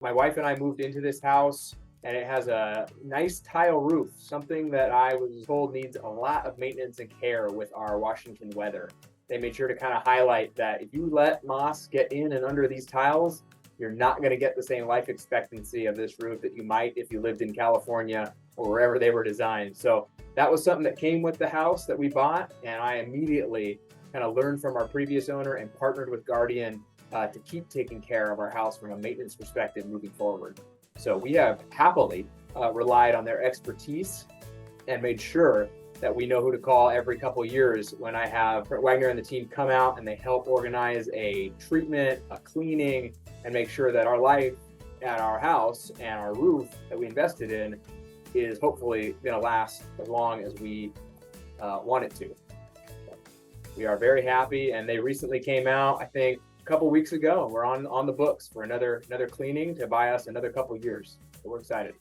My wife and I moved into this house and it has a nice tile roof, something that I was told needs a lot of maintenance and care with our Washington weather. They made sure to kind of highlight that if you let moss get in and under these tiles, you're not going to get the same life expectancy of this roof that you might if you lived in California or wherever they were designed. So that was something that came with the house that we bought, and I immediately kind of learned from our previous owner and partnered with Guardian to keep taking care of our house from a maintenance perspective moving forward. So we have happily relied on their expertise and made sure that we know who to call every couple of years when I have Brent Wagner and the team come out and they help organize a treatment, a cleaning, and make sure that our life at our house and our roof that we invested in is hopefully going to last as long as we want it to. We are very happy, and they recently came out, I think, a couple weeks ago, and we're on the books for another cleaning to buy us another couple years. So we're excited.